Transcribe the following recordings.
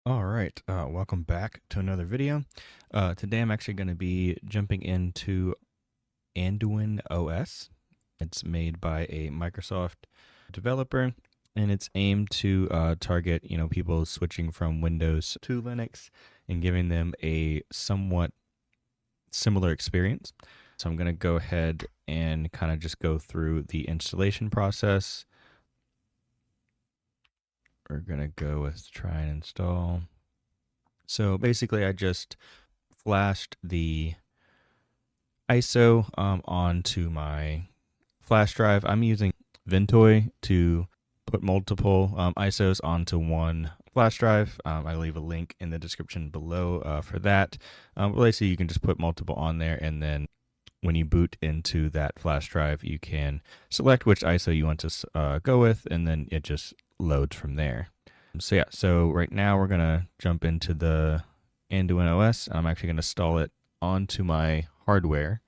All right, welcome back to another video. Today I'm actually going to be jumping into AnduinOS. It's made by a Microsoft developer, and it's aimed to target people switching from Windows to Linux and giving them a somewhat similar experience. So I'm going to go ahead and kind of just go through the installation process. We're going to go with try and install. So basically, I just flashed the ISO onto my flash drive. I'm using Ventoy to put multiple ISOs onto one flash drive. I leave a link in the description below for that. Basically, you can just put multiple on there, and then when you boot into that flash drive, you can select which ISO you want to go with, and then it just loads from there. So right now we're gonna jump into the AnduinOS. I'm actually gonna install it onto my hardware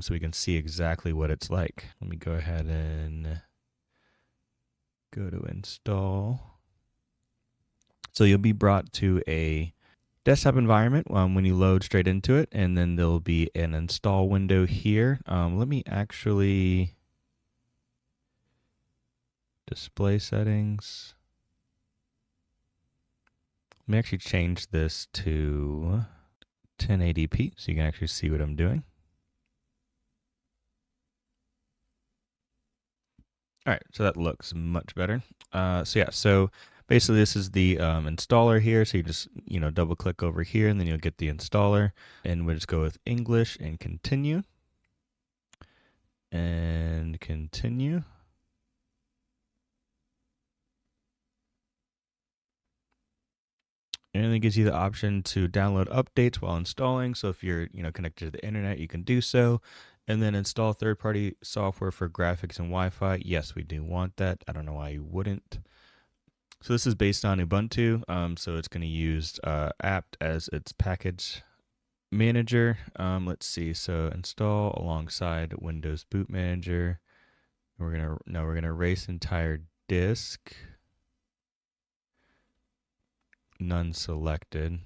so we can see exactly what it's like. Let me go ahead and go to install. So you'll be brought to a desktop environment when you load straight into it, and then there'll be an install window here. Let me actually display settings. Let me actually change this to 1080p so you can actually see what I'm doing. All right, so that looks much better. So basically this is the installer here. So you just, double click over here and then you'll get the installer, and we'll just go with English and continue. And continue. And it gives you the option to download updates while installing. So if you're, connected to the internet, you can do so. And then install third-party software for graphics and Wi-Fi. Yes, we do want that. I don't know why you wouldn't. So this is based on Ubuntu. So it's going to use apt as its package manager. Let's see. So install alongside Windows Boot Manager. We're gonna erase entire disk. None selected.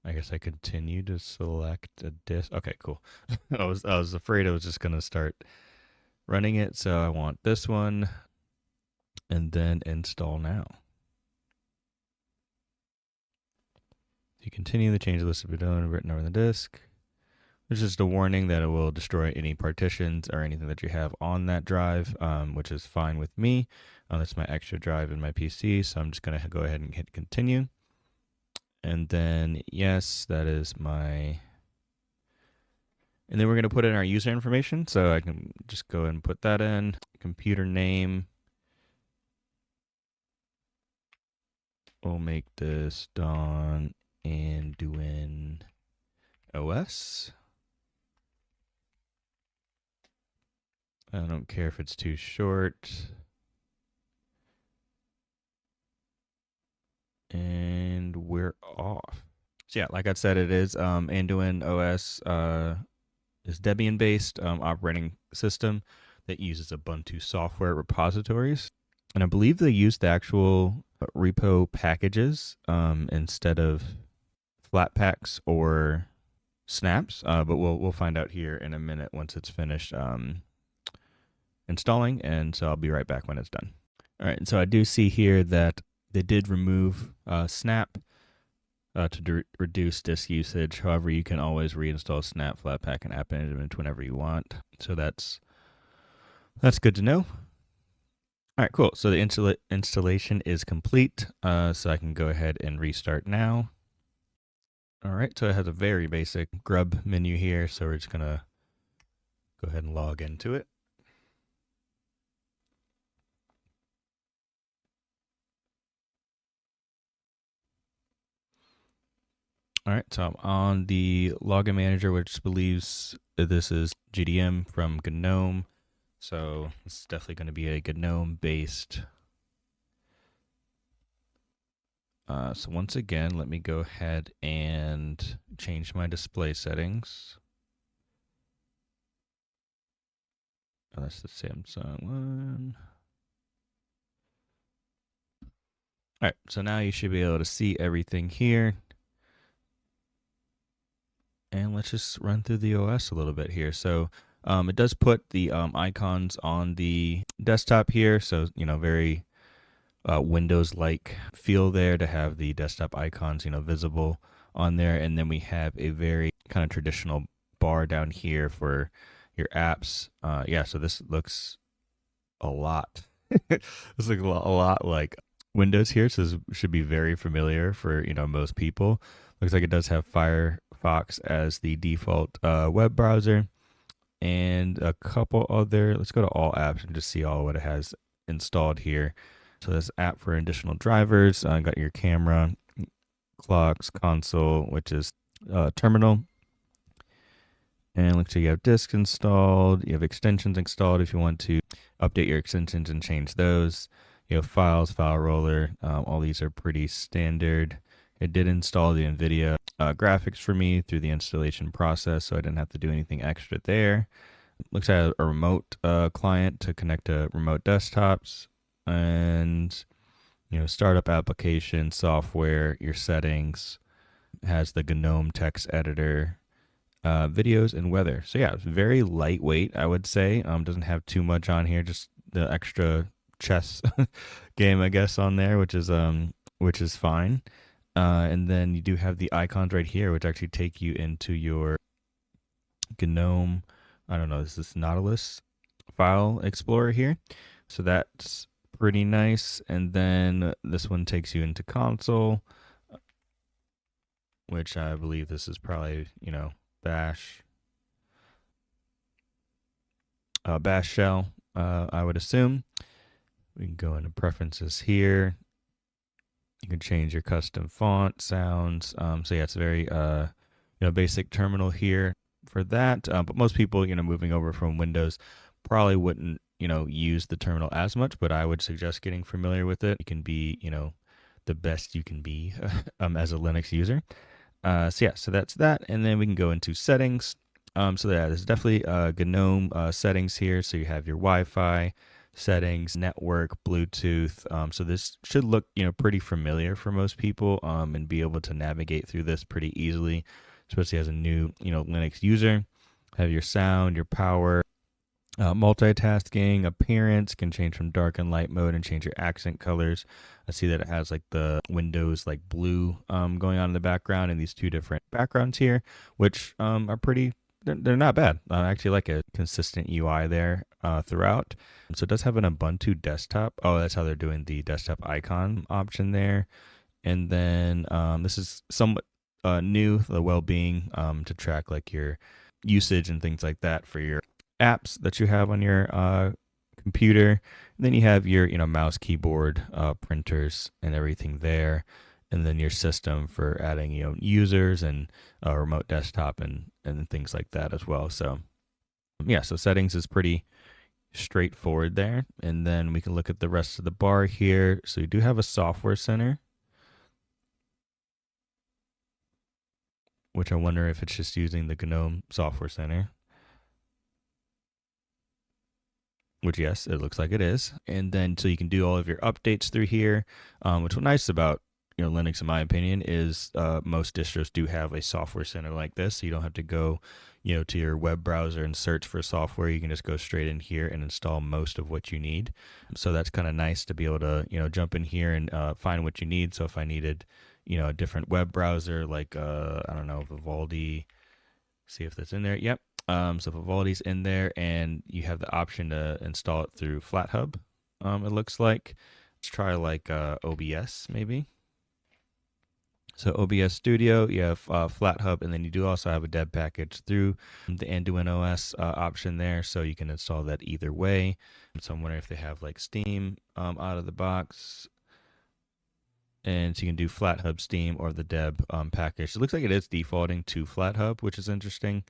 I guess I continue to select a disk. Okay, cool. I was afraid I was just gonna start running it, so I want this one, and then install now. You continue the change list will be done written over the disk. There's just a warning that it will destroy any partitions or anything that you have on that drive, which is fine with me. That's my extra drive in my PC, so I'm just gonna go ahead and hit continue. And then, yes, that is my... And then we're going to put in our user information. So I can just go ahead and put that in. Computer name. We'll make this Don AnduinOS. I don't care if it's too short. And we're off. So yeah, like I said, it is AnduinOS is Debian-based operating system that uses Ubuntu software repositories. And I believe they use the actual repo packages instead of Flatpaks or snaps. But we'll find out here in a minute once it's finished installing. And so I'll be right back when it's done. All right, so I do see here that they did remove snap to reduce disk usage. However, you can always reinstall snap, Flatpak, and app management whenever you want. So that's good to know. All right, cool. So the installation is complete. So I can go ahead and restart now. All right, so it has a very basic grub menu here. So we're just gonna go ahead and log into it. All right, so I'm on the login manager, which believes that this is GDM from GNOME. So it's definitely going to be a GNOME-based. So once again, let me go ahead and change my display settings. Oh, that's the Samsung one. All right, so now you should be able to see everything here. And let's just run through the OS a little bit here. So it does put the icons on the desktop here. So, very Windows-like feel there to have the desktop icons, visible on there. And then we have a very kind of traditional bar down here for your apps. Yeah, so this looks a lot. This looks a lot like Windows here. So this should be very familiar for, most people. Looks like it does have Firefox as the default web browser and a couple other. Let's go to all apps and just see all what it has installed here. So this app for additional drivers. Got your camera, clocks, console, which is terminal. And looks like you have disks installed. You have extensions installed if you want to update your extensions and change those. You have files, file roller. All these are pretty standard. It did install the NVIDIA graphics for me through the installation process, so I didn't have to do anything extra there. Looks like a remote client to connect to remote desktops, and startup application, software, your settings. It has the GNOME text editor, videos, and weather. So yeah, it's very lightweight, I would say. Doesn't have too much on here, just the extra chess game, I guess, on there, which is fine. And then you do have the icons right here, which actually take you into your GNOME. I don't know, this is Nautilus file explorer here. So that's pretty nice. And then this one takes you into console, which I believe this is probably, Bash shell, I would assume. We can go into preferences here. You can change your custom font, sounds. So yeah, it's a very basic terminal here for that. But most people, moving over from Windows probably wouldn't, use the terminal as much, but I would suggest getting familiar with it. You can be, the best you can be as a Linux user. So that's that. And then we can go into settings. So yeah, there's definitely GNOME settings here. So you have your Wi-Fi settings, network, Bluetooth. So this should look, pretty familiar for most people, and be able to navigate through this pretty easily, especially as a new, Linux user. Have your sound, your power, multitasking, appearance, can change from dark and light mode and change your accent colors. I see that it has like the Windows like blue going on in the background and these two different backgrounds here, which are pretty, they're not bad. I actually like a consistent UI there throughout. So it does have an Ubuntu desktop. Oh, that's how they're doing the desktop icon option there. And then this is somewhat new, the well-being to track like your usage and things like that for your apps that you have on your computer. And then you have your mouse, keyboard, printers, and everything there. And then your system for adding users and remote desktop and things like that as well. So yeah, so settings is pretty straightforward there. And then we can look at the rest of the bar here. So you do have a software center, which I wonder if it's just using the GNOME software center. Which, yes, it looks like it is. And then so you can do all of your updates through here, which what's nice about Linux, in my opinion, is most distros do have a software center like this. So you don't have to go to your web browser and search for software. You can just go straight in here and install most of what you need. So that's kind of nice to be able to jump in here and find what you need. So if I needed a different web browser like I don't know, Vivaldi, see if that's in there. Yep. So Vivaldi's in there, and you have the option to install it through FlatHub. It looks like. Let's try like OBS maybe. So OBS Studio, you have FlatHub, and then you do also have a deb package through the AnduinOS option there, so you can install that either way. So I'm wondering if they have like Steam out of the box. And so you can do FlatHub Steam or the deb package. It looks like it is defaulting to FlatHub, which is interesting,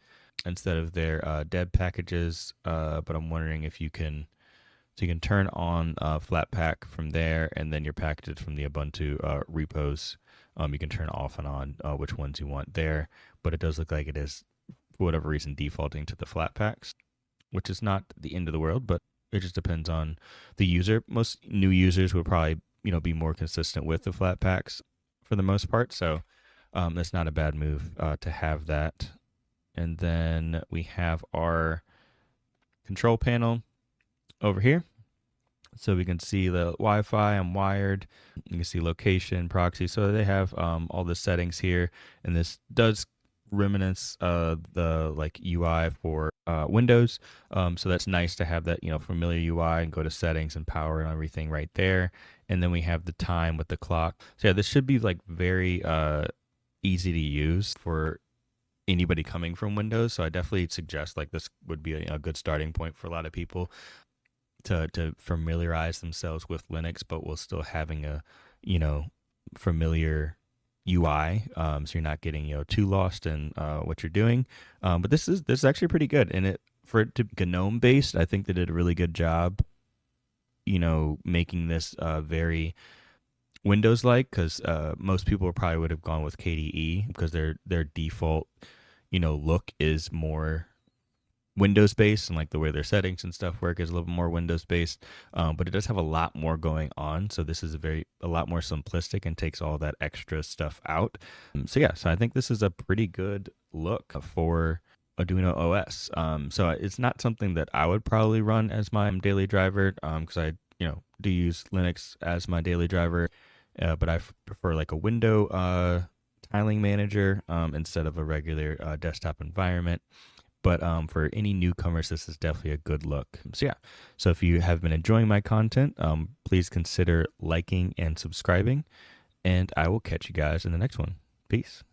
instead of their deb packages. But I'm wondering if you can, so you can turn on Flatpak from there, and then your packages from the Ubuntu repos, you can turn off and on which ones you want there. But it does look like it is, for whatever reason, defaulting to the Flatpaks, which is not the end of the world, but it just depends on the user. Most new users would probably be more consistent with the flat packs for the most part. So that's not a bad move to have that. And then we have our control panel over here. So we can see the Wi-Fi. I'm wired. You can see location, proxy. So they have all the settings here, and this does remnants the like UI for Windows. So that's nice to have that familiar UI and go to settings and power and everything right there. And then we have the time with the clock. So yeah, this should be like very easy to use for anybody coming from Windows. So I definitely suggest like this would be a good starting point for a lot of people to familiarize themselves with Linux, but while still having a familiar UI, so you're not getting too lost in what you're doing. But this is actually pretty good, and for it to be GNOME based, I think they did a really good job. Making this very Windows like, because most people probably would have gone with KDE because their default look is more Windows based, and like the way their settings and stuff work is a little bit more Windows based, but it does have a lot more going on. So this is a lot more simplistic and takes all that extra stuff out. So I think this is a pretty good look for Arduino OS. So it's not something that I would probably run as my daily driver, because I do use Linux as my daily driver, but I prefer like a window tiling manager instead of a regular desktop environment. But for any newcomers, this is definitely a good look. So if you have been enjoying my content, please consider liking and subscribing, and I will catch you guys in the next one. Peace.